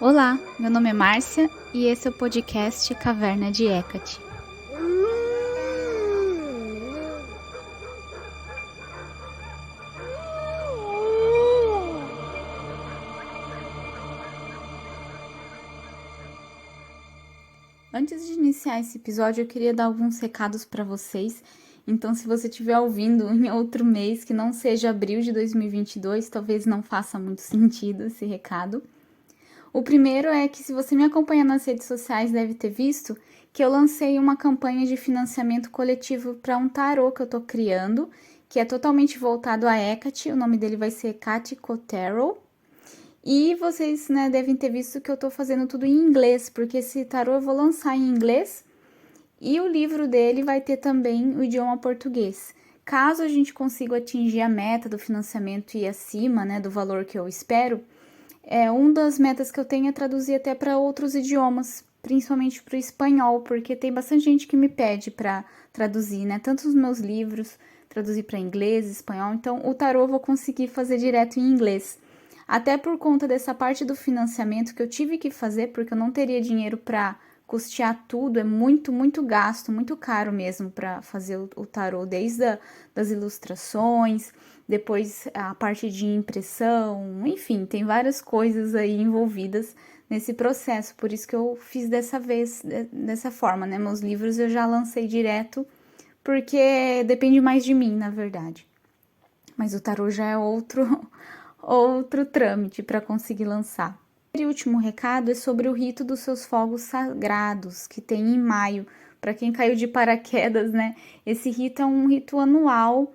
Olá, meu nome é Márcia e esse é o podcast Caverna de Hecate. Antes de iniciar esse episódio, eu queria dar alguns recados para vocês. Então, se você estiver ouvindo em outro mês que não seja abril de 2022, talvez não faça muito sentido esse recado. O primeiro é que, se você me acompanha nas redes sociais, deve ter visto que eu lancei uma campanha de financiamento coletivo para um tarô que eu tô criando, que é totalmente voltado a Hecate. O nome dele vai ser Hecate Tarot. E vocês, devem ter visto que eu tô fazendo tudo em inglês, porque esse tarô eu vou lançar em inglês e o livro dele vai ter também o idioma português. Caso a gente consiga atingir a meta do financiamento e ir acima, do valor que eu espero, uma das metas que eu tenho é traduzir até para outros idiomas, principalmente para o espanhol, porque tem bastante gente que me pede para traduzir, tanto os meus livros, traduzir para inglês, espanhol. Então, o tarô eu vou conseguir fazer direto em inglês. Até por conta dessa parte do financiamento que eu tive que fazer, porque eu não teria dinheiro para custear tudo, é muito, muito gasto, muito caro mesmo para fazer o tarô, desde das ilustrações, depois a parte de impressão, enfim, tem várias coisas aí envolvidas nesse processo, por isso que eu fiz dessa forma, Meus livros eu já lancei direto, porque depende mais de mim, na verdade. Mas o tarô já é outro trâmite para conseguir lançar. E o último recado é sobre o rito dos seus fogos sagrados, que tem em maio. Para quem caiu de paraquedas, Esse rito é um rito anual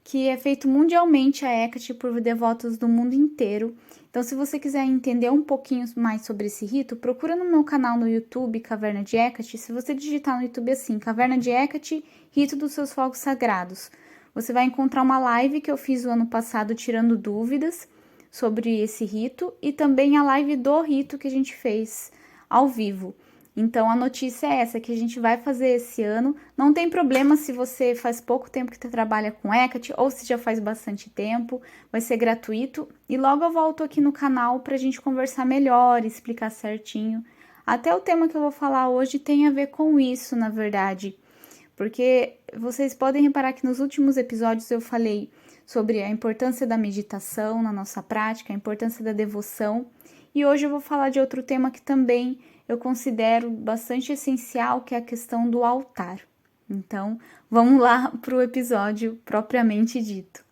que é feito mundialmente a Hecate por devotos do mundo inteiro. Então, se você quiser entender um pouquinho mais sobre esse rito, procura no meu canal no YouTube, Caverna de Hecate. Se você digitar no YouTube assim, Caverna de Hecate, Rito dos seus fogos sagrados, você vai encontrar uma live que eu fiz o ano passado tirando dúvidas sobre esse rito e também a live do rito que a gente fez ao vivo. Então, a notícia é essa, que a gente vai fazer esse ano. Não tem problema se você faz pouco tempo que trabalha com Hecate ou se já faz bastante tempo, vai ser gratuito. E logo eu volto aqui no canal para a gente conversar melhor, explicar certinho. Até o tema que eu vou falar hoje tem a ver com isso, na verdade. Porque vocês podem reparar que nos últimos episódios eu falei sobre a importância da meditação na nossa prática, a importância da devoção. E hoje eu vou falar de outro tema que também eu considero bastante essencial, que é a questão do altar. Então, vamos lá para o episódio propriamente dito.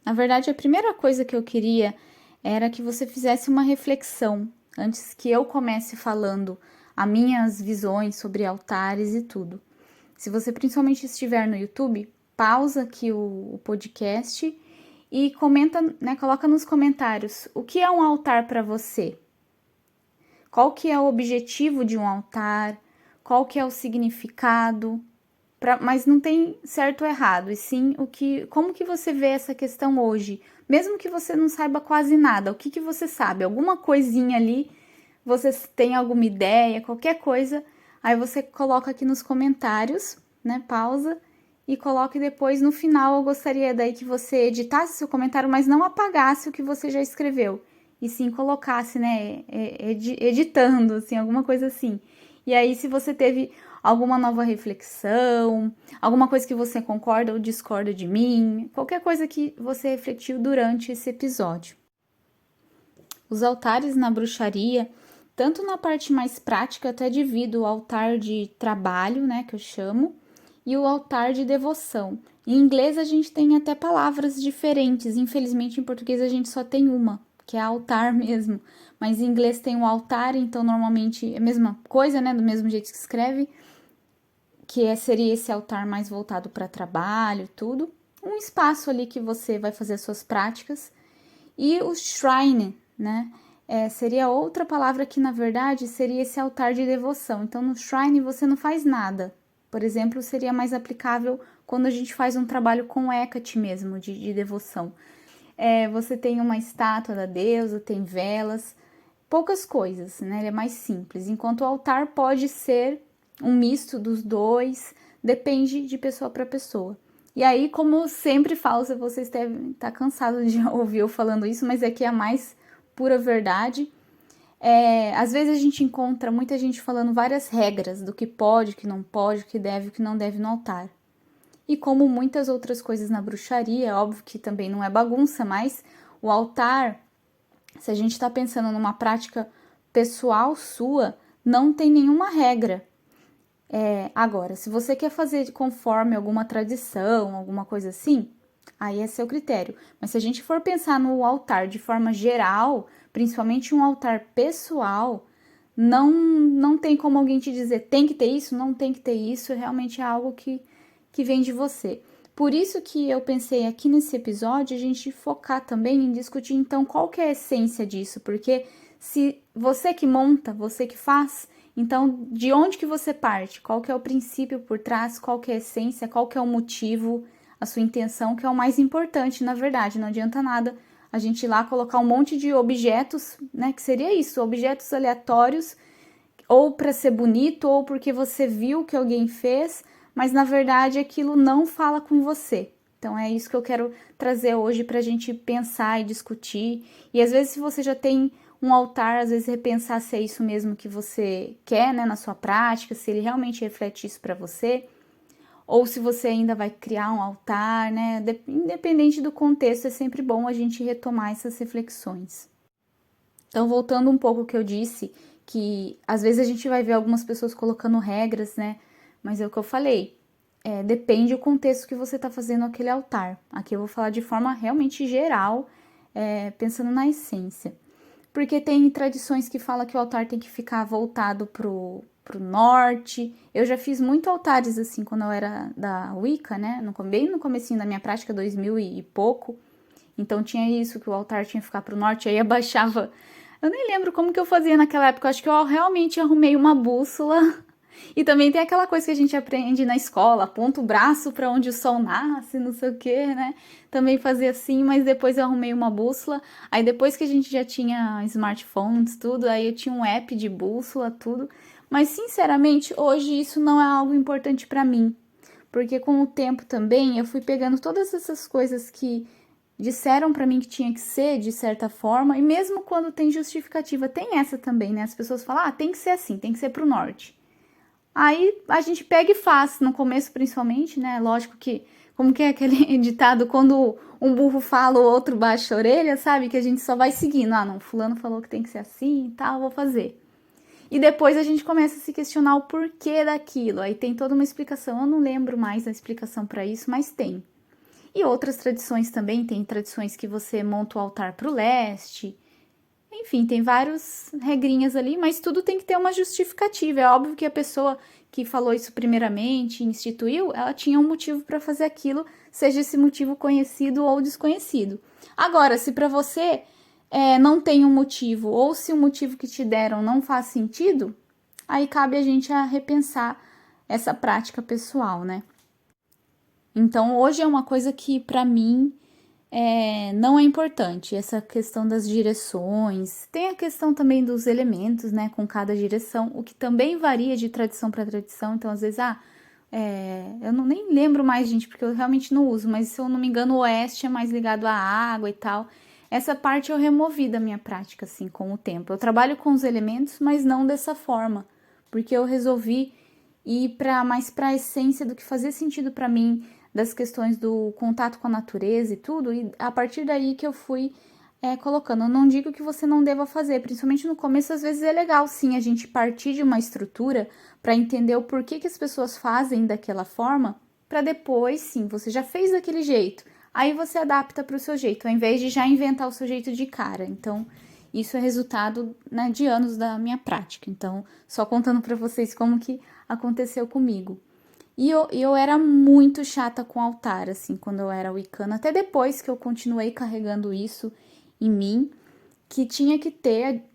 Na verdade, a primeira coisa que eu queria era que você fizesse uma reflexão, antes que eu comece falando as minhas visões sobre altares e tudo. Se você principalmente estiver no YouTube, pausa aqui o podcast e comenta, coloca nos comentários o que é um altar para você. Qual que é o objetivo de um altar? Qual que é o significado? Mas não tem certo ou errado, e sim como que você vê essa questão hoje. Mesmo que você não saiba quase nada, o que você sabe? Alguma coisinha ali, você tem alguma ideia, qualquer coisa, aí você coloca aqui nos comentários, pausa, e coloque depois no final. Eu gostaria daí que você editasse seu comentário, mas não apagasse o que você já escreveu. E sim colocasse, editando, assim, alguma coisa assim. E aí, se você teve alguma nova reflexão, alguma coisa que você concorda ou discorda de mim, qualquer coisa que você refletiu durante esse episódio. Os altares na bruxaria, tanto na parte mais prática, até divido o altar de trabalho, que eu chamo, e o altar de devoção. Em inglês a gente tem até palavras diferentes, infelizmente em português a gente só tem uma, que é altar mesmo, mas em inglês tem o altar, então normalmente é a mesma coisa, do mesmo jeito que escreve, seria esse altar mais voltado para trabalho, tudo, um espaço ali que você vai fazer as suas práticas, e o shrine, seria outra palavra que na verdade seria esse altar de devoção. Então no shrine você não faz nada, por exemplo, seria mais aplicável quando a gente faz um trabalho com Hecate mesmo, de devoção. Você tem uma estátua da deusa, tem velas, poucas coisas, Ele é mais simples. Enquanto o altar pode ser um misto dos dois, depende de pessoa para pessoa. E aí, como eu sempre falo, vocês devem estar cansados de ouvir eu falando isso, mas é que é a mais pura verdade. Às vezes a gente encontra muita gente falando várias regras do que pode, o que não pode, o que deve, o que não deve no altar. E como muitas outras coisas na bruxaria, óbvio que também não é bagunça, mas o altar, se a gente está pensando numa prática pessoal sua, não tem nenhuma regra. Agora, se você quer fazer conforme alguma tradição, alguma coisa assim, aí é seu critério. Mas se a gente for pensar no altar de forma geral, principalmente um altar pessoal, não tem como alguém te dizer tem que ter isso, não tem que ter isso, realmente é algo que vem de você. Por isso que eu pensei aqui nesse episódio a gente focar também em discutir então qual que é a essência disso, porque se você que monta, você que faz, então de onde que você parte? Qual que é o princípio por trás? Qual que é a essência? Qual que é o motivo? A sua intenção, que é o mais importante, na verdade. Não adianta nada a gente ir lá colocar um monte de objetos, né? Que seria isso, objetos aleatórios, ou para ser bonito, ou porque você viu que alguém fez, mas na verdade aquilo não fala com você. Então é isso que eu quero trazer hoje para a gente pensar e discutir. E às vezes, se você já tem um altar, às vezes repensar se é isso mesmo que você quer, né, na sua prática, se ele realmente reflete isso para você, ou se você ainda vai criar um altar, né? Independente do contexto, é sempre bom a gente retomar essas reflexões. Então, voltando um pouco ao que eu disse, que às vezes a gente vai ver algumas pessoas colocando regras, né? Mas é o que eu falei, depende do contexto que você está fazendo aquele altar. Aqui eu vou falar de forma realmente geral, pensando na essência. Porque tem tradições que falam que o altar tem que ficar voltado pro norte. Eu já fiz muito altares assim quando eu era da Wicca, né? Bem no comecinho da minha prática, 2000 e pouco. Então tinha isso, que o altar tinha que ficar pro norte, aí abaixava. Eu nem lembro como que eu fazia naquela época, eu acho que eu realmente arrumei uma bússola. E também tem aquela coisa que a gente aprende na escola, aponta o braço para onde o sol nasce, não sei o que, né? Também fazia assim, mas depois eu arrumei uma bússola. Aí depois que a gente já tinha smartphones, tudo, aí eu tinha um app de bússola, tudo. Mas sinceramente, hoje isso não é algo importante para mim, porque com o tempo também eu fui pegando todas essas coisas que disseram para mim que tinha que ser de certa forma, e mesmo quando tem justificativa, tem essa também, né? As pessoas falam: "Ah, tem que ser assim, tem que ser pro norte". Aí a gente pega e faz, no começo principalmente, né? Lógico que, como que é aquele ditado, quando um burro fala, o outro baixa a orelha, sabe? Que a gente só vai seguindo. Ah, não, fulano falou que tem que ser assim e tal, vou fazer. E depois a gente começa a se questionar o porquê daquilo. Aí tem toda uma explicação. Eu não lembro mais a explicação para isso, mas tem. E outras tradições também, tem tradições que você monta o altar para o leste. Enfim, tem várias regrinhas ali, mas tudo tem que ter uma justificativa. É óbvio que a pessoa que falou isso primeiramente, instituiu, ela tinha um motivo para fazer aquilo, seja esse motivo conhecido ou desconhecido. Agora, se para você não tem um motivo, ou se o motivo que te deram não faz sentido, aí cabe a gente a repensar essa prática pessoal, né? Então, hoje é uma coisa que, para mim, não é importante, essa questão das direções. Tem a questão também dos elementos, né, com cada direção, o que também varia de tradição para tradição. Então, às vezes, eu não nem lembro mais, gente, porque eu realmente não uso, mas se eu não me engano, o oeste é mais ligado à água e tal. Essa parte eu removi da minha prática, assim, com o tempo. Eu trabalho com os elementos, mas não dessa forma, porque eu resolvi ir mais para a essência do que fazia sentido para mim, das questões do contato com a natureza e tudo, e a partir daí que eu fui colocando. Eu não digo que você não deva fazer, principalmente no começo, às vezes é legal sim a gente partir de uma estrutura para entender o porquê que as pessoas fazem daquela forma, para depois, sim, você já fez daquele jeito, aí você adapta para o seu jeito, ao invés de já inventar o seu jeito de cara. Então, isso é resultado, né, de anos da minha prática. Então, só contando para vocês como que aconteceu comigo. E eu era muito chata com altar, assim, quando eu era wicana. Até depois que eu continuei carregando isso em mim, que tinha que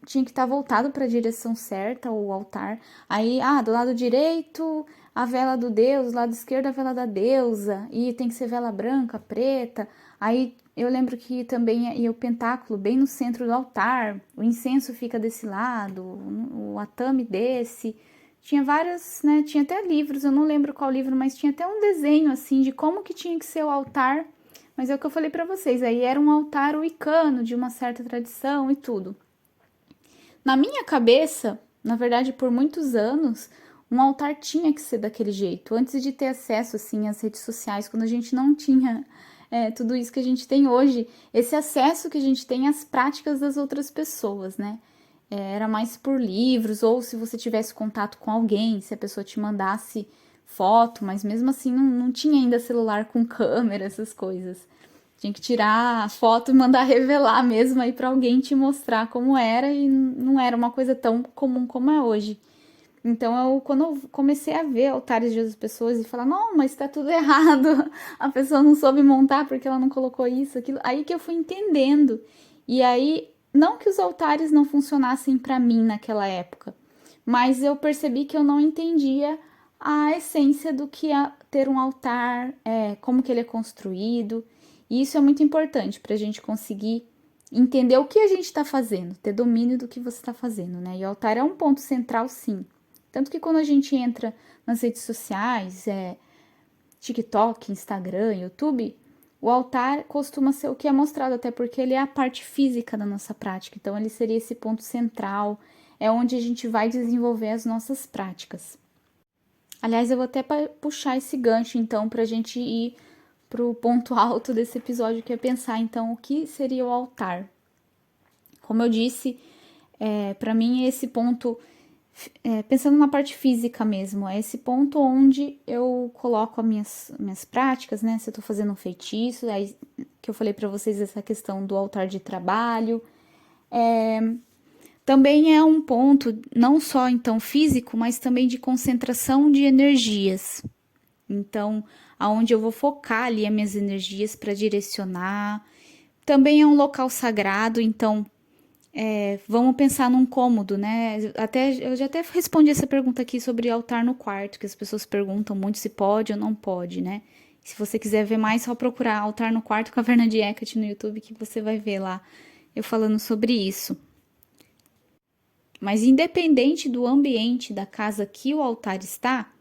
estar voltado para a direção certa, o altar. Aí, do lado direito, a vela do deus, do lado esquerdo, a vela da deusa. E tem que ser vela branca, preta. Aí, eu lembro que também ia o pentáculo bem no centro do altar. O incenso fica desse lado, o atame desse. Tinha várias, né? Tinha até livros, eu não lembro qual livro, mas tinha até um desenho, assim, de como que tinha que ser o altar. Mas é o que eu falei pra vocês, aí era um altar wicano, de uma certa tradição e tudo. Na minha cabeça, na verdade, por muitos anos, um altar tinha que ser daquele jeito. Antes de ter acesso, assim, às redes sociais, quando a gente não tinha tudo isso que a gente tem hoje, esse acesso que a gente tem às práticas das outras pessoas, né? Era mais por livros, ou se você tivesse contato com alguém, se a pessoa te mandasse foto, mas mesmo assim não tinha ainda celular com câmera, essas coisas. Tinha que tirar a foto e mandar revelar mesmo aí para alguém te mostrar como era, e não era uma coisa tão comum como é hoje. Então, quando eu comecei a ver altares de outras pessoas e falar, não, mas tá tudo errado, a pessoa não soube montar porque ela não colocou isso, aquilo, aí que eu fui entendendo. E aí, não que os altares não funcionassem para mim naquela época, mas eu percebi que eu não entendia a essência do que é ter um altar, como que ele é construído. E isso é muito importante para a gente conseguir entender o que a gente está fazendo, ter domínio do que você está fazendo, né? E o altar é um ponto central, sim. Tanto que quando a gente entra nas redes sociais, TikTok, Instagram, YouTube, o altar costuma ser o que é mostrado, até porque ele é a parte física da nossa prática. Então, ele seria esse ponto central, é onde a gente vai desenvolver as nossas práticas. Aliás, eu vou até puxar esse gancho, então, para a gente ir para o ponto alto desse episódio, que é pensar, então, o que seria o altar. Como eu disse, para mim, esse ponto, pensando na parte física mesmo, é esse ponto onde eu coloco as minhas práticas, né? Se eu tô fazendo um feitiço, aí que eu falei para vocês essa questão do altar de trabalho. Também é um ponto não só então físico, mas também de concentração de energias. Então, aonde eu vou focar ali as minhas energias para direcionar. Também é um local sagrado, então vamos pensar num cômodo, né? Eu já até respondi essa pergunta aqui sobre altar no quarto, que as pessoas perguntam muito se pode ou não pode, né? Se você quiser ver mais, só procurar altar no quarto com a Verna de Hecate no YouTube, que você vai ver lá eu falando sobre isso. Mas independente do ambiente da casa que o altar está,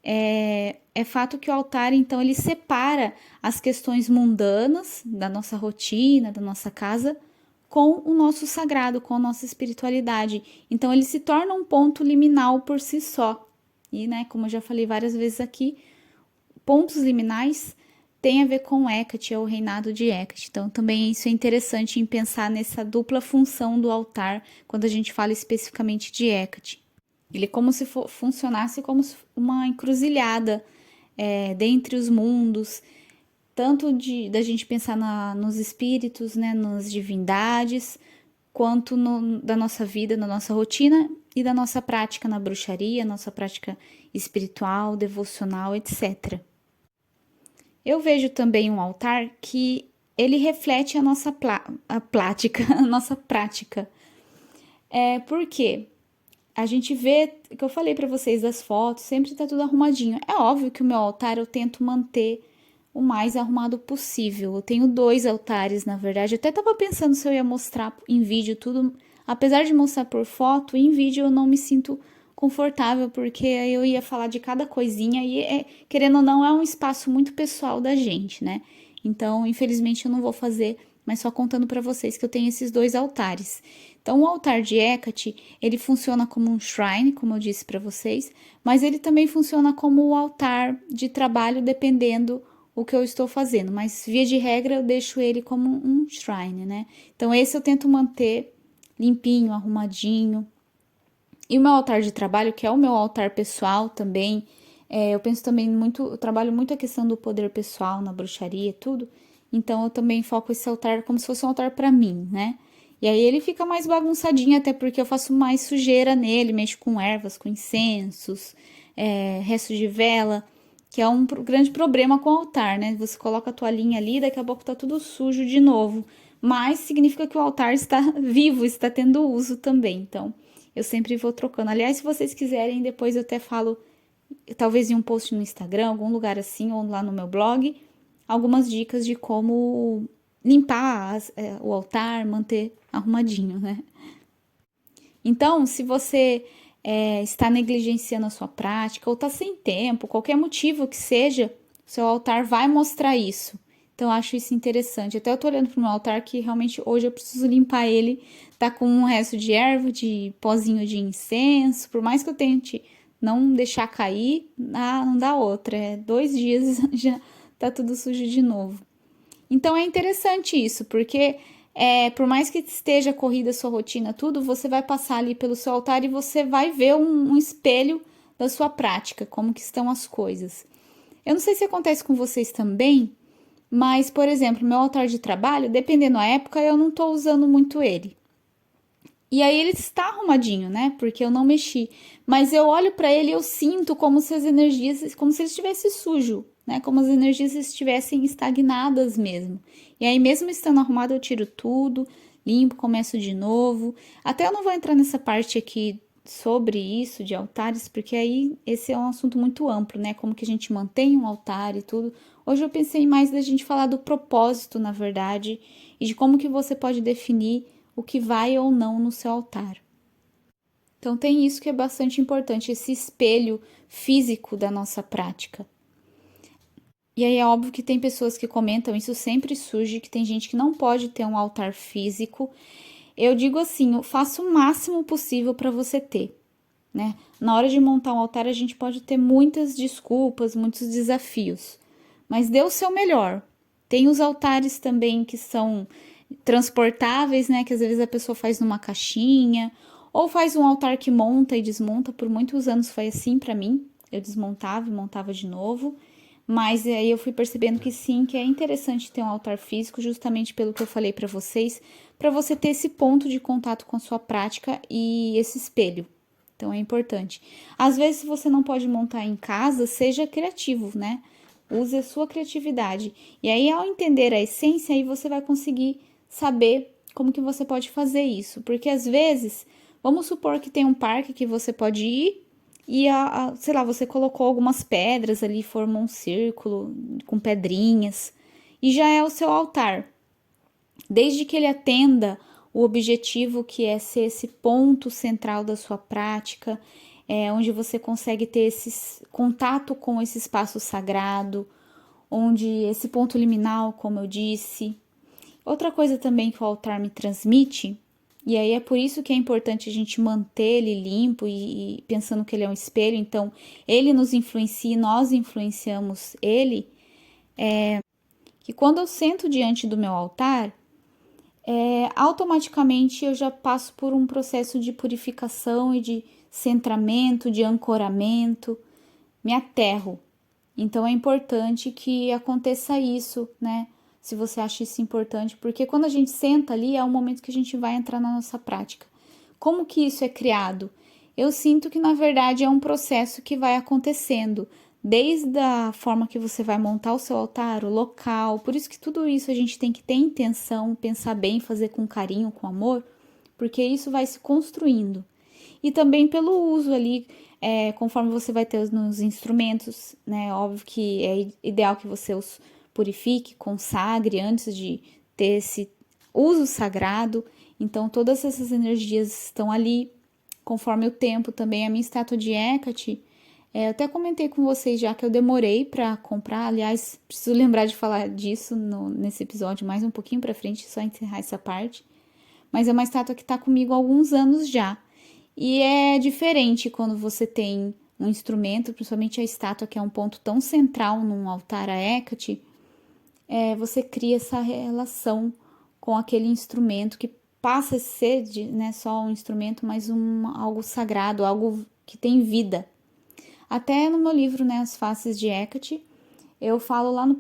é fato que o altar, então, ele separa as questões mundanas da nossa rotina, da nossa casa, com o nosso sagrado, com a nossa espiritualidade. Então, ele se torna um ponto liminal por si só. E, né, como eu já falei várias vezes aqui, pontos liminais têm a ver com Hecate, é o reinado de Hecate. Então, também isso é interessante em pensar nessa dupla função do altar, quando a gente fala especificamente de Hecate. Ele é como se funcionasse como uma encruzilhada dentre os mundos, tanto da gente pensar nos espíritos, né, nas divindades, quanto da nossa vida, na nossa rotina e da nossa prática na bruxaria, nossa prática espiritual, devocional, etc. Eu vejo também um altar que ele reflete a nossa plática, a nossa prática. Por quê? A gente vê, que eu falei para vocês das fotos, sempre tá tudo arrumadinho. É óbvio que o meu altar eu tento manter o mais arrumado possível. Eu tenho 2 altares, na verdade. Eu até tava pensando se eu ia mostrar em vídeo tudo. Apesar de mostrar por foto, em vídeo eu não me sinto confortável, porque aí eu ia falar de cada coisinha e, querendo ou não, é um espaço muito pessoal da gente, né? Então, infelizmente, eu não vou fazer, mas só contando para vocês que eu tenho esses 2 altares. Então, o altar de Hecate, ele funciona como um shrine, como eu disse para vocês, mas ele também funciona como o altar de trabalho, dependendo o que eu estou fazendo. Mas, via de regra, eu deixo ele como um shrine, né? Então, esse eu tento manter limpinho, arrumadinho. E o meu altar de trabalho, que é o meu altar pessoal também, eu penso também muito, eu trabalho muito a questão do poder pessoal na bruxaria e tudo, então eu também foco esse altar como se fosse um altar para mim, né? E aí ele fica mais bagunçadinho, até porque eu faço mais sujeira nele, mexo com ervas, com incensos, restos de vela, que é um grande problema com o altar, né? Você coloca a toalhinha ali, daqui a pouco tá tudo sujo de novo. Mas significa que o altar está vivo, está tendo uso também. Então, eu sempre vou trocando. Aliás, se vocês quiserem, depois eu até falo, talvez em um post no Instagram, algum lugar assim, ou lá no meu blog, algumas dicas de como limpar o altar, manter arrumadinho, né? Então, se você está negligenciando a sua prática ou está sem tempo, qualquer motivo que seja, seu altar vai mostrar isso. Então, eu acho isso interessante. Até eu tô olhando pro meu altar que realmente hoje eu preciso limpar ele. Tá com um resto de erva, de pozinho de incenso. Por mais que eu tente não deixar cair, não dá outra. 2 dias já tá tudo sujo de novo. Então, é interessante isso, porque por mais que esteja corrida a sua rotina, tudo, você vai passar ali pelo seu altar e você vai ver um espelho da sua prática, como que estão as coisas. Eu não sei se acontece com vocês também, mas, por exemplo, meu altar de trabalho, dependendo da época, eu não tô usando muito ele. E aí ele está arrumadinho, né? Porque eu não mexi. Mas eu olho para ele e eu sinto como se as energias, como se ele estivesse sujo, né? Como as energias estivessem estagnadas mesmo. E aí, mesmo estando arrumado, eu tiro tudo, limpo, começo de novo. Até eu não vou entrar nessa parte aqui sobre isso de altares, porque aí esse é um assunto muito amplo, né? Como que a gente mantém um altar e tudo. Hoje eu pensei mais da gente falar do propósito, na verdade, e de como que você pode definir o que vai ou não no seu altar. Então tem isso que é bastante importante, esse espelho físico da nossa prática. E aí é óbvio que tem pessoas que comentam, isso sempre surge, que tem gente que não pode ter um altar físico. Eu digo assim, faça o máximo possível para você ter, né? Na hora de montar um altar, a gente pode ter muitas desculpas, muitos desafios, mas dê o seu melhor. Tem os altares também que são transportáveis, né? Que às vezes a pessoa faz numa caixinha, ou faz um altar que monta e desmonta. Por muitos anos foi assim para mim. Eu desmontava e montava de novo. Mas aí eu fui percebendo que sim, que é interessante ter um altar físico, justamente pelo que eu falei para vocês, para você ter esse ponto de contato com a sua prática e esse espelho. Então é importante. Às vezes, se você não pode montar em casa, seja criativo, né? Use a sua criatividade. E aí, ao entender a essência, aí você vai conseguir saber como que você pode fazer isso. Porque às vezes, vamos supor que tem um parque que você pode ir e, sei lá, você colocou algumas pedras ali, formou um círculo com pedrinhas e já é o seu altar. Desde que ele atenda o objetivo que é ser esse ponto central da sua prática, onde você consegue ter esse contato com esse espaço sagrado, onde esse ponto liminal, como eu disse. Outra coisa também que o altar me transmite, e aí é por isso que é importante a gente manter ele limpo e pensando que ele é um espelho, então ele nos influencia e nós influenciamos ele, que quando eu sento diante do meu altar, automaticamente eu já passo por um processo de purificação e de centramento, de ancoramento, me aterro. Então é importante que aconteça isso, né? Se você acha isso importante, porque quando a gente senta ali é o momento que a gente vai entrar na nossa prática. Como que isso é criado? Eu sinto que na verdade é um processo que vai acontecendo, desde a forma que você vai montar o seu altar, o local. Por isso que tudo isso a gente tem que ter intenção, pensar bem, fazer com carinho, com amor, porque isso vai se construindo. E também pelo uso ali, conforme você vai ter nos instrumentos, né? Óbvio que é ideal que você os purifique, consagre antes de ter esse uso sagrado. Então, todas essas energias estão ali, conforme o tempo também. A minha estátua de Hecate, eu até comentei com vocês já que eu demorei para comprar. Aliás, preciso lembrar de falar disso nesse episódio mais um pouquinho para frente, só encerrar essa parte. Mas é uma estátua que está comigo há alguns anos já. E é diferente quando você tem um instrumento, principalmente a estátua, que é um ponto tão central num altar a Hecate, você cria essa relação com aquele instrumento que passa a ser né, só um instrumento, mas algo sagrado, algo que tem vida. Até no meu livro, né, As Faces de Hecate, eu falo lá no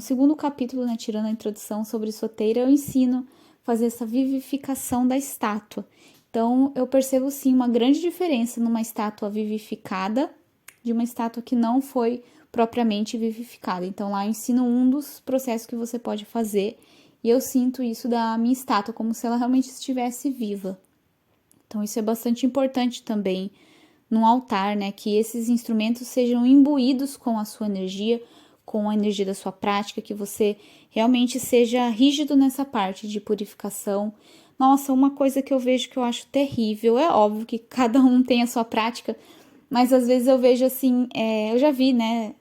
segundo capítulo, né, tirando a introdução sobre soteira, eu ensino a fazer essa vivificação da estátua. Então, eu percebo sim uma grande diferença numa estátua vivificada de uma estátua que não foi propriamente vivificada. Então, lá eu ensino um dos processos que você pode fazer e eu sinto isso da minha estátua, como se ela realmente estivesse viva. Então, isso é bastante importante também num altar, né? Que esses instrumentos sejam imbuídos com a sua energia, com a energia da sua prática, que você realmente seja rígido nessa parte de purificação. Nossa, uma coisa que eu vejo que eu acho terrível, é óbvio que cada um tem a sua prática, mas às vezes eu vejo assim, eu já vi, né,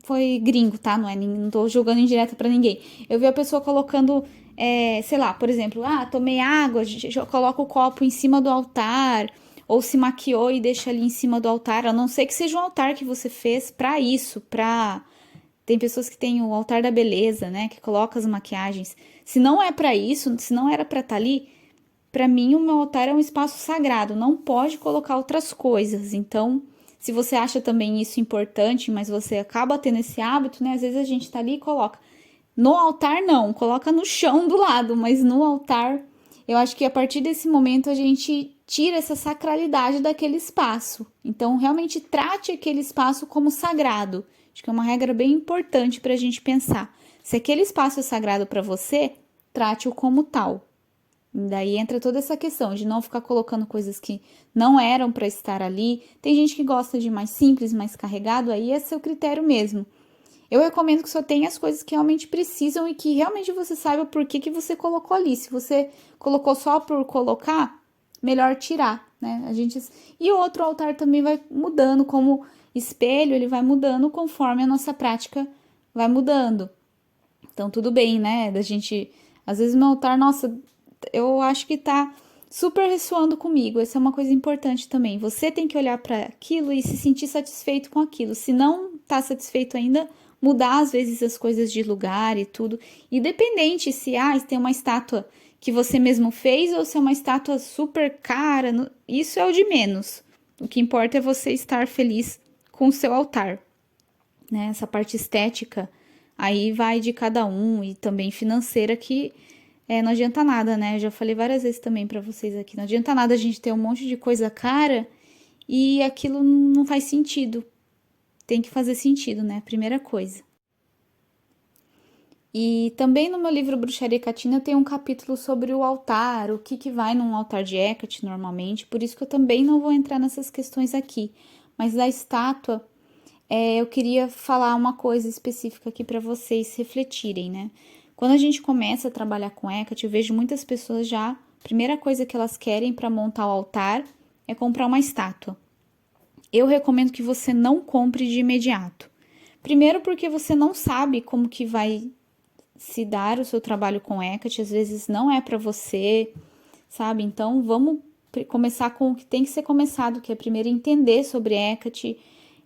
foi gringo, tá? Não tô jogando indireta pra ninguém. Eu vi a pessoa colocando, sei lá, por exemplo, tomei água, coloca o copo em cima do altar, ou se maquiou e deixa ali em cima do altar, a não ser que seja um altar que você fez pra isso, pra... Tem pessoas que têm o altar da beleza, né? Que coloca as maquiagens. Se não é pra isso, se não era pra estar ali, pra mim o meu altar é um espaço sagrado, não pode colocar outras coisas. Então, se você acha também isso importante, mas você acaba tendo esse hábito, né? Às vezes a gente tá ali e coloca. No altar não, coloca no chão do lado, mas no altar, eu acho que a partir desse momento a gente tira essa sacralidade daquele espaço. Então, realmente trate aquele espaço como sagrado. Acho que é uma regra bem importante para a gente pensar. Se aquele espaço é sagrado para você, trate-o como tal. Daí entra toda essa questão de não ficar colocando coisas que não eram para estar ali. Tem gente que gosta de mais simples, mais carregado, aí é seu critério mesmo. Eu recomendo que só tenha as coisas que realmente precisam e que realmente você saiba por que você colocou ali. Se você colocou só por colocar, melhor tirar, né? E o outro altar também vai mudando, como espelho, ele vai mudando conforme a nossa prática vai mudando. Então, tudo bem, né? Da gente. Às vezes, meu altar, nossa, eu acho que tá super ressoando comigo. Essa é uma coisa importante também. Você tem que olhar para aquilo e se sentir satisfeito com aquilo. Se não tá satisfeito ainda, mudar às vezes as coisas de lugar e tudo. Independente se tem uma estátua que você mesmo fez ou se é uma estátua super cara, isso é o de menos. O que importa é você estar feliz com o seu altar, né? Essa parte estética aí vai de cada um e também financeira que não adianta nada, né? Eu já falei várias vezes também pra vocês aqui, não adianta nada a gente ter um monte de coisa cara e aquilo não faz sentido. Tem que fazer sentido, né? Primeira coisa. E também no meu livro Bruxaria Catina tem um capítulo sobre o altar, o que vai num altar de Hecate normalmente, por isso que eu também não vou entrar nessas questões aqui. Mas da estátua, eu queria falar uma coisa específica aqui para vocês refletirem, né? Quando a gente começa a trabalhar com Hecate, eu vejo muitas pessoas já, a primeira coisa que elas querem para montar o altar é comprar uma estátua. Eu recomendo que você não compre de imediato. Primeiro porque você não sabe como que vai se dar o seu trabalho com Hecate, às vezes não é para você, sabe? Então vamos começar com o que tem que ser começado, que é primeiro entender sobre Hecate,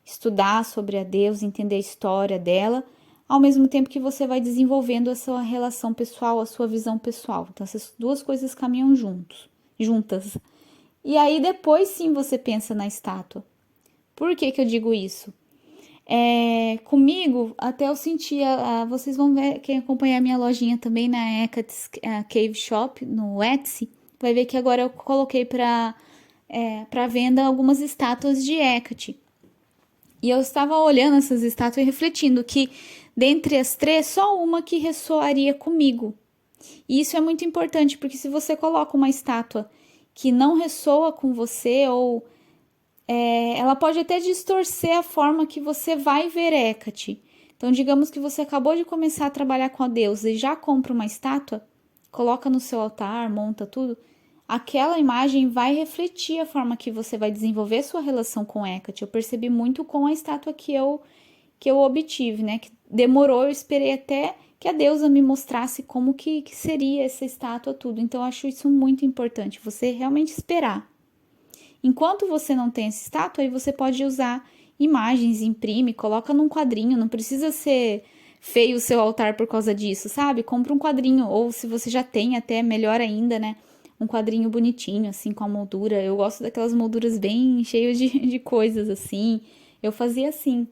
estudar sobre a deusa, entender a história dela, ao mesmo tempo que você vai desenvolvendo a sua relação pessoal, a sua visão pessoal. Então essas duas coisas caminham juntas. E aí depois sim você pensa na estátua. Por que eu digo isso? Comigo, até eu senti, vocês vão ver, quem acompanhar minha lojinha também na Hecate's Cave Shop, no Etsy, vai ver que agora eu coloquei para venda algumas estátuas de Hecate. E eu estava olhando essas estátuas e refletindo que, dentre as três, só uma que ressoaria comigo. E isso é muito importante, porque se você coloca uma estátua que não ressoa com você ou ela pode até distorcer a forma que você vai ver Hecate. Então, digamos que você acabou de começar a trabalhar com a deusa e já compra uma estátua, coloca no seu altar, monta tudo. Aquela imagem vai refletir a forma que você vai desenvolver sua relação com Hecate. Eu percebi muito com a estátua que eu obtive, né? Que demorou, eu esperei até que a deusa me mostrasse como que seria essa estátua, tudo. Então, eu acho isso muito importante, você realmente esperar. Enquanto você não tem essa estátua, aí você pode usar imagens, imprime, coloca num quadrinho, não precisa ser feio o seu altar por causa disso, sabe? Compra um quadrinho, ou se você já tem, até melhor ainda, né? Um quadrinho bonitinho, assim, com a moldura. Eu gosto daquelas molduras bem cheias de coisas, assim. Eu fazia assim,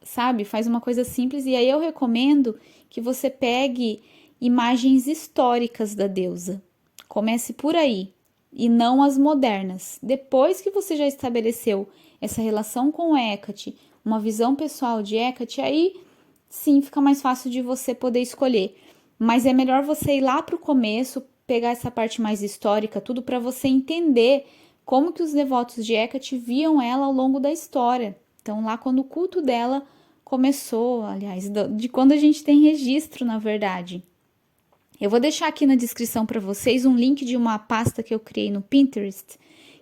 sabe? Faz uma coisa simples, e aí eu recomendo que você pegue imagens históricas da deusa. Comece por aí e não as modernas. Depois que você já estabeleceu essa relação com Hecate, uma visão pessoal de Hecate, aí sim fica mais fácil de você poder escolher. Mas é melhor você ir lá para o começo, pegar essa parte mais histórica, tudo para você entender como que os devotos de Hecate viam ela ao longo da história. Então, lá quando o culto dela começou, aliás, de quando a gente tem registro, na verdade. Eu vou deixar aqui na descrição para vocês um link de uma pasta que eu criei no Pinterest,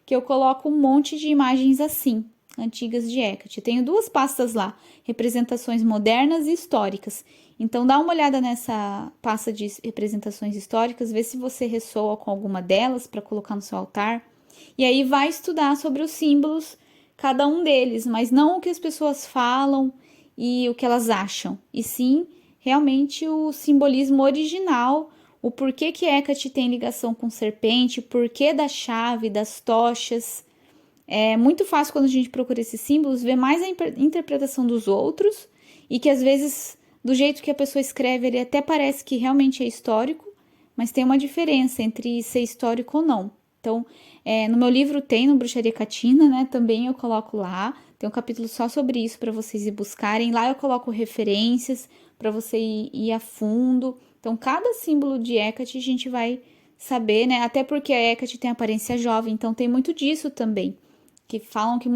que eu coloco um monte de imagens assim, antigas de Hecate. Eu tenho 2 pastas lá, representações modernas e históricas. Então dá uma olhada nessa pasta de representações históricas, vê se você ressoa com alguma delas para colocar no seu altar. E aí vai estudar sobre os símbolos, cada um deles, mas não o que as pessoas falam e o que elas acham, e sim realmente o simbolismo original, o porquê que Hecate tem ligação com serpente, o porquê da chave, das tochas. É muito fácil quando a gente procura esses símbolos ver mais a interpretação dos outros e que às vezes do jeito que a pessoa escreve ele até parece que realmente é histórico, mas tem uma diferença entre ser histórico ou não. Então, no meu livro tem, no Bruxaria Catina, né? Também eu coloco lá. Tem um capítulo só sobre isso para vocês ir buscarem. Lá eu coloco referências para você ir a fundo. Então, cada símbolo de Hecate a gente vai saber, né? Até porque a Hecate tem aparência jovem, então tem muito disso também. Que falam que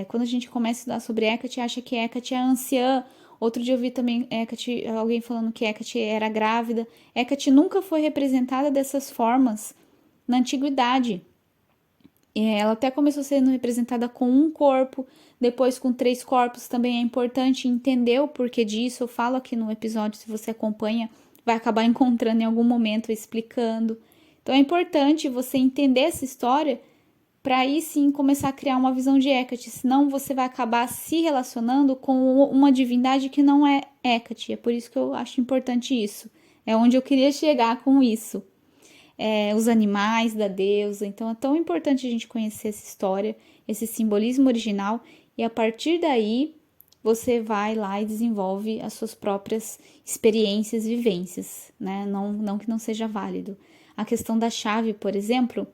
quando a gente começa a estudar sobre Hecate, acha que Hecate é anciã. Outro dia eu vi também alguém falando que Hecate era grávida. Hecate nunca foi representada dessas formas na antiguidade. Ela até começou sendo representada com um corpo, depois com 3 corpos. Também é importante entender o porquê disso. Eu falo aqui no episódio, se você acompanha, vai acabar encontrando em algum momento explicando. Então é importante você entender essa história para aí sim começar a criar uma visão de Hecate, senão você vai acabar se relacionando com uma divindade que não é Hecate. É por isso que eu acho importante isso. É onde eu queria chegar com isso. Os animais da deusa. Então é tão importante a gente conhecer essa história, esse simbolismo original, e a partir daí você vai lá e desenvolve as suas próprias experiências, vivências, né? Não que não seja válido. A questão da chave, por exemplo,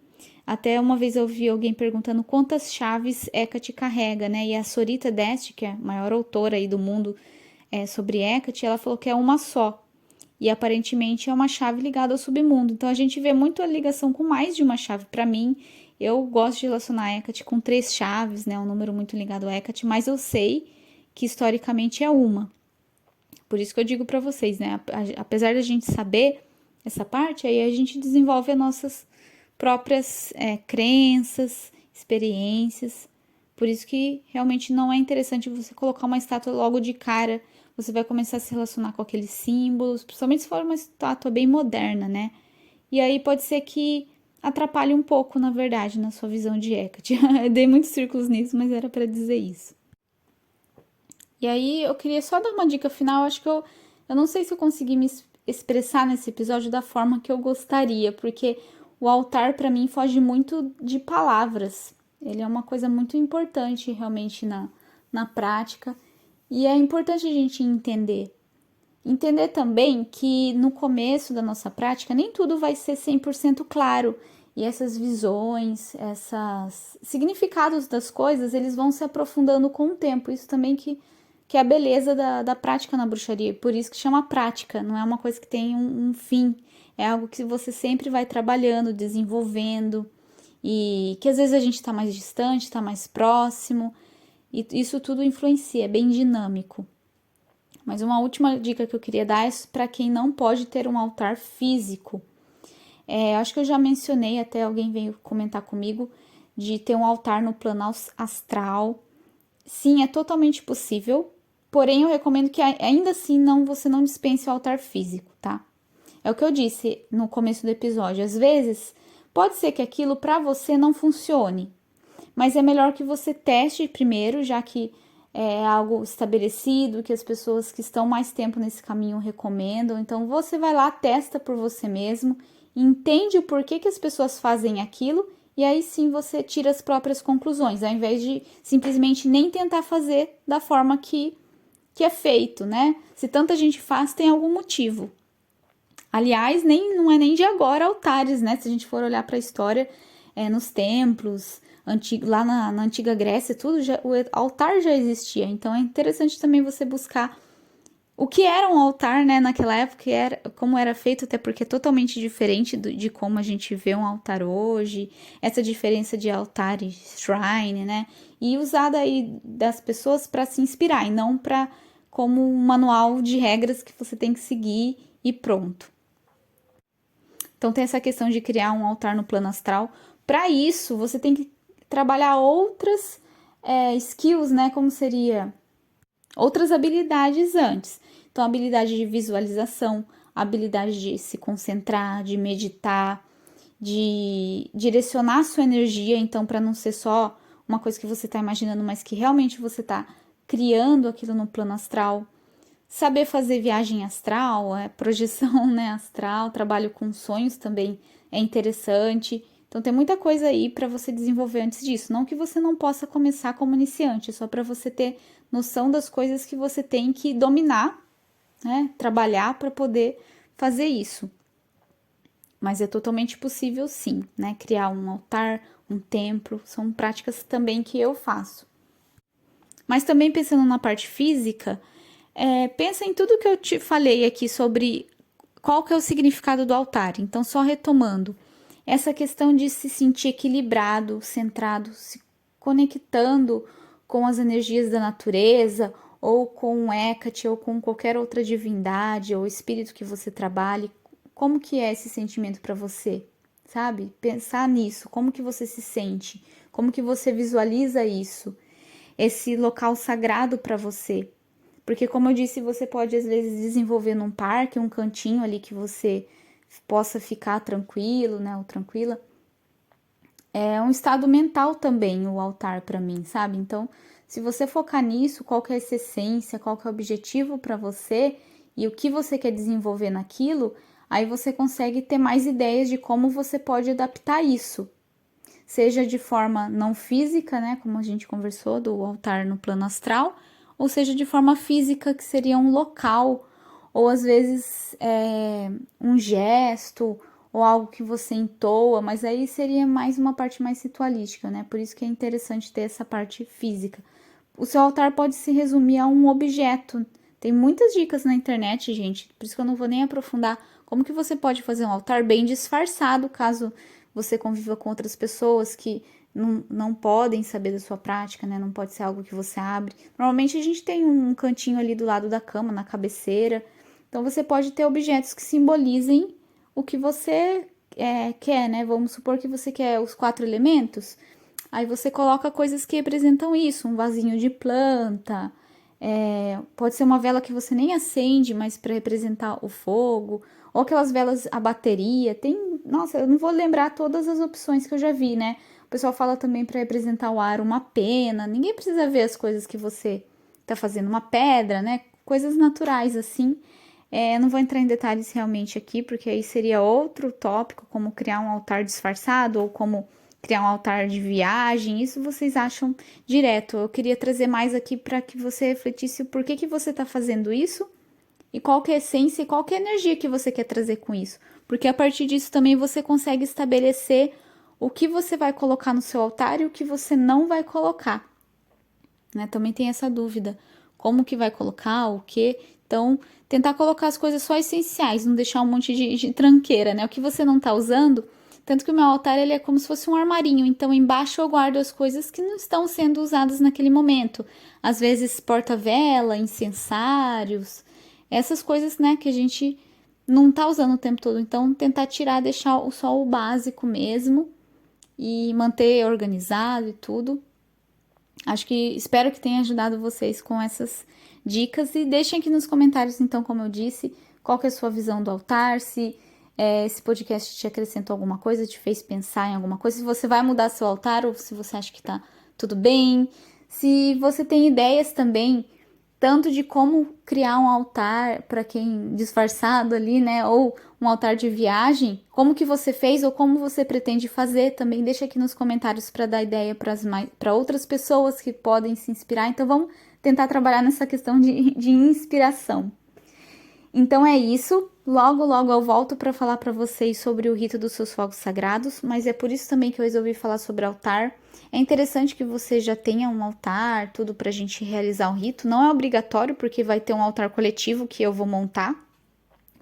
até uma vez eu ouvi alguém perguntando quantas chaves Hecate carrega, né? E a Sorita Deste, que é a maior autora aí do mundo sobre Hecate, ela falou que é uma só. E aparentemente é uma chave ligada ao submundo. Então a gente vê muito a ligação com mais de uma chave. Para mim, eu gosto de relacionar Hecate com 3 chaves, né? Um número muito ligado a Hecate, mas eu sei que historicamente é uma. Por isso que eu digo para vocês, né? Apesar da gente saber essa parte, aí a gente desenvolve as nossas próprias crenças, experiências. Por isso que realmente não é interessante você colocar uma estátua logo de cara. Você vai começar a se relacionar com aqueles símbolos, principalmente se for uma estátua bem moderna, né? E aí pode ser que atrapalhe um pouco, na verdade, na sua visão de Hecate. Eu dei muitos círculos nisso, mas era para dizer isso. E aí eu queria só dar uma dica final. Acho que eu não sei se eu consegui me expressar nesse episódio da forma que eu gostaria, porque o altar para mim foge muito de palavras. Ele é uma coisa muito importante realmente na prática. E é importante a gente entender. Entender também que no começo da nossa prática nem tudo vai ser 100% claro. E essas visões, esses significados das coisas, eles vão se aprofundando com o tempo. Isso também que é a beleza da prática na bruxaria. Por isso que chama prática, não é uma coisa que tem um fim. É algo que você sempre vai trabalhando, desenvolvendo. E que às vezes a gente está mais distante, está mais próximo. E isso tudo influencia, é bem dinâmico. Mas uma última dica que eu queria dar é para quem não pode ter um altar físico. Acho que eu já mencionei, até alguém veio comentar comigo, de ter um altar no plano astral. Sim, é totalmente possível, porém eu recomendo que ainda assim você não dispense o altar físico, tá? É o que eu disse no começo do episódio. Às vezes, pode ser que aquilo para você não funcione, mas é melhor que você teste primeiro, já que é algo estabelecido, que as pessoas que estão mais tempo nesse caminho recomendam. Então, você vai lá, testa por você mesmo, entende o porquê que as pessoas fazem aquilo, e aí sim você tira as próprias conclusões, ao invés de simplesmente nem tentar fazer da forma que é feito, né? Se tanta gente faz, tem algum motivo. Aliás, não é nem de agora altares, né? Se a gente for olhar para a história, nos templos, lá na antiga Grécia, tudo o altar já existia. Então é interessante também você buscar o que era um altar, né, naquela época, como era feito, até porque é totalmente diferente de como a gente vê um altar hoje, essa diferença de altar e shrine, né? E usada aí das pessoas para se inspirar, e não como um manual de regras que você tem que seguir e pronto. Então tem essa questão de criar um altar no plano astral. Para isso, você tem que trabalhar outras skills, né? Como seria outras habilidades antes. Então, habilidade de visualização, habilidade de se concentrar, de meditar, de direcionar a sua energia, então, para não ser só uma coisa que você está imaginando, mas que realmente você está criando aquilo no plano astral. Saber fazer viagem astral, projeção, né, astral, trabalho com sonhos também é interessante. Então tem muita coisa aí para você desenvolver antes disso. Não que você não possa começar como iniciante, é só para você ter noção das coisas que você tem que dominar, né, trabalhar para poder fazer isso. Mas é totalmente possível sim, né, criar um altar, um templo, são práticas também que eu faço. Mas também pensando na parte física, pensa em tudo que eu te falei aqui sobre qual que é o significado do altar. Então, só retomando, essa questão de se sentir equilibrado, centrado, se conectando com as energias da natureza, ou com o Hecate, ou com qualquer outra divindade, ou espírito que você trabalhe, como que é esse sentimento para você? Sabe? Pensar nisso, como que você se sente? Como que você visualiza isso? Esse local sagrado para você. Porque, como eu disse, você pode às vezes desenvolver num parque, um cantinho ali que você possa ficar tranquilo, né, ou tranquila. É um estado mental também o altar para mim, sabe? Então, se você focar nisso, qual que é essa essência, qual que é o objetivo para você e o que você quer desenvolver naquilo, aí você consegue ter mais ideias de como você pode adaptar isso. Seja de forma não física, né, como a gente conversou, do altar no plano astral, ou seja de forma física, que seria um local, ou às vezes um gesto, ou algo que você entoa, mas aí seria mais uma parte mais ritualística, né? Por isso que é interessante ter essa parte física. O seu altar pode se resumir a um objeto. Tem muitas dicas na internet, gente, por isso que eu não vou nem aprofundar como que você pode fazer um altar bem disfarçado, caso você conviva com outras pessoas que não podem saber da sua prática, né? Não pode ser algo que você abre. Normalmente a gente tem um cantinho ali do lado da cama, na cabeceira. Então você pode ter objetos que simbolizem o que você quer, né? Vamos supor que você quer os 4 elementos. Aí você coloca coisas que representam isso, um vasinho de planta, pode ser uma vela que você nem acende, mas para representar o fogo, ou aquelas velas a bateria. Nossa, eu não vou lembrar todas as opções que eu já vi, né? O pessoal fala também para representar o ar uma pena. Ninguém precisa ver as coisas que você tá fazendo, uma pedra, né? Coisas naturais assim. Não vou entrar em detalhes realmente aqui, porque aí seria outro tópico, como criar um altar disfarçado ou como criar um altar de viagem. Isso vocês acham direto. Eu queria trazer mais aqui para que você refletisse o porquê que você está fazendo isso e qual que é a essência e qual que é a energia que você quer trazer com isso. Porque a partir disso também você consegue estabelecer o que você vai colocar no seu altar e o que você não vai colocar. Né? Também tem essa dúvida. Como que vai colocar, o que? Então, tentar colocar as coisas só essenciais, não deixar um monte de tranqueira, né? O que você não tá usando. Tanto que o meu altar, ele é como se fosse um armarinho. Então, embaixo eu guardo as coisas que não estão sendo usadas naquele momento. Às vezes, porta-vela, incensários, essas coisas, né, que a gente não tá usando o tempo todo. Então, tentar tirar, deixar só o básico mesmo e manter organizado e tudo. Espero que tenha ajudado vocês com essas dicas e deixem aqui nos comentários, então, como eu disse, qual que é a sua visão do altar, se esse podcast te acrescentou alguma coisa, te fez pensar em alguma coisa, se você vai mudar seu altar ou se você acha que tá tudo bem, se você tem ideias também, tanto de como criar um altar para quem disfarçado ali, né, ou um altar de viagem, como que você fez ou como você pretende fazer, também deixa aqui nos comentários para dar ideia para outras pessoas que podem se inspirar. Então vamos tentar trabalhar nessa questão de inspiração. Então é isso. Logo, logo eu volto para falar para vocês sobre o rito dos seus fogos sagrados, mas é por isso também que eu resolvi falar sobre altar. É interessante que você já tenha um altar, tudo para a gente realizar o rito. Não é obrigatório, porque vai ter um altar coletivo que eu vou montar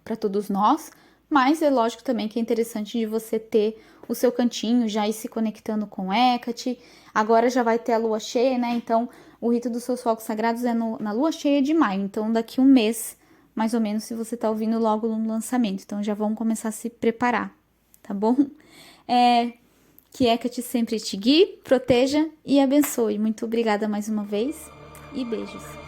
para todos nós, mas é lógico também que é interessante de você ter o seu cantinho, já ir se conectando com Hecate. Agora já vai ter a lua cheia, né? Então o rito dos seus fogos sagrados é na lua cheia de maio, então daqui um mês mais ou menos, se você tá ouvindo logo no lançamento. Então, já vamos começar a se preparar, tá bom? Que Hecate sempre te guie, proteja e abençoe. Muito obrigada mais uma vez e beijos.